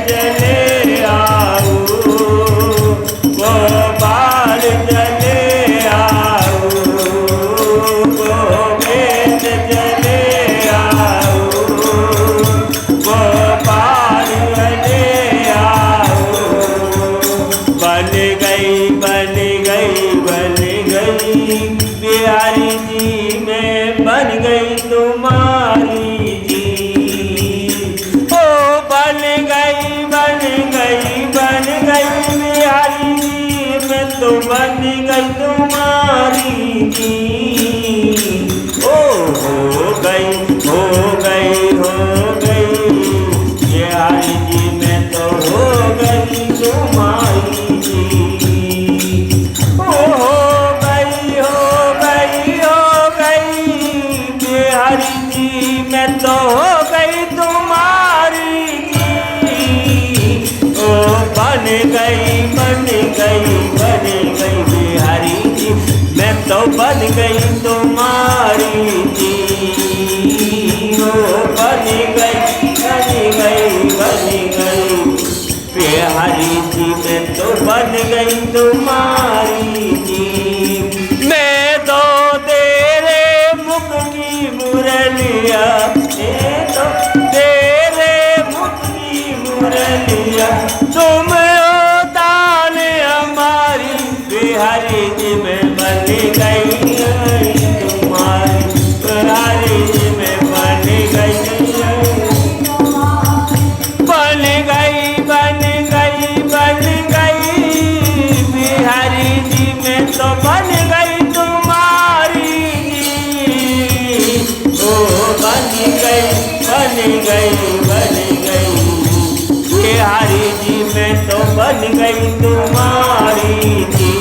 चले आओ, गोपाल चले आओ, गोविंद चले आओ, गोपाल चले आओ। बन गई बन गई बन गई बिहारी जी, मैं बन गई तुम्हारी जी। ओ बन गई बन गई बन गई बिहारी जी, मैं तो बन गई तुम्हारी जी। ओ हो गई हो गई हो गई बिहारी जी, मैं तो हो गई तुम्हारी जी। ओ हो गई हो गई हो गई बिहारी जी, मैं तो हो गई तुम्हारी जी। ओ बन गई बन गई बन गई बिहारी जी, मैं तो बन गई तुम्हारी जी। ओ बन गई बन गई बन गई बिहारी जी, मैं तो बन गई तुम्हारी जी। मैं तो तेरे मुख की मुरलिया, मैं तो तेरे मुख की मुरलिया, तुम हो दान हमारी बिहारी जी, मैं बन गई तुम्हारी बिहारी जी, मैं बन गई बन गई बन गई बन गई बिहारी जी, मैं तो बन गई तुम्हारी जी। ओ बन गई बन गई बन गई बिहारी जी, मैं तो बन गई तुम्हारी जी।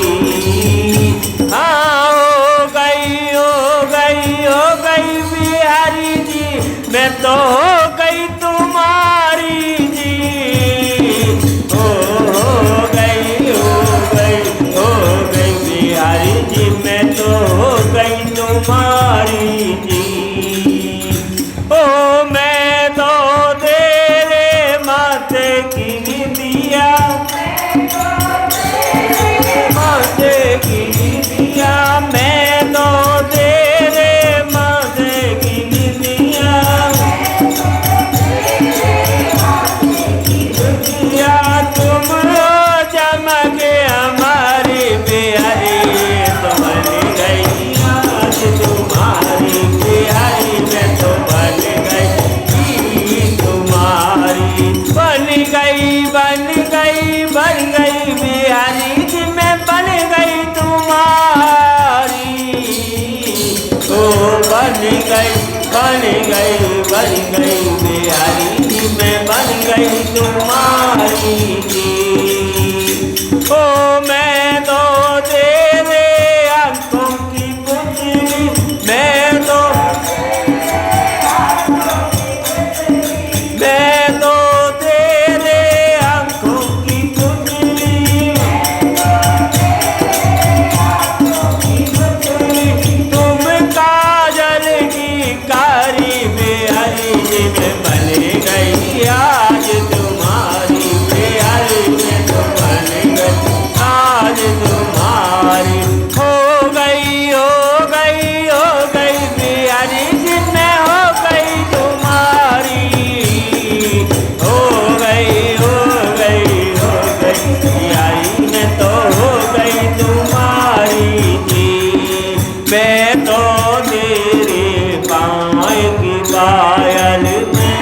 हाँ हो गई हो गई हो गई बिहारी जी, मैं तो हो गई तुम्हारी जी। हो गई हो गई हो गई बिहारी जी, मैं तो हो गई तुम्हारी जी। ओ मैं तो तेरे माथे की बिंदिया, माथे की बिंदिया, मैं तो तेरे माथे की बिंदिया, तुम चमके हमारी बिहारी, तो बन गई आज तुम्हारी बिहारी, मैं तो बन गई तुम्हारी। बन गई बन गई बन गई बिहारी जी, मैं बन गई तुम्हारी। ओ बन गई बन गई बन गई बिहारी जी, मैं बन गई तुम्हारी जी। ओ मैं तो तेरे आंखों की पुतली, मैं तो तेरे आंखों की पुतली, तुम काजल की कारी बिहारी जी, मैं बन गई आज तुम्हारी बिहारी, मैं तो बन गई आज तुम्हारी। हो गई हो गई हो गई बिहारी जी, मैं हो गई तुम्हारी। हो गई हो गई हो गई बिहारी, मैं तो हो गई तुम्हारी जी। मैं तो तेरे पाँव की पायल में,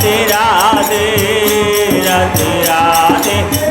राधे राधे राधे राधे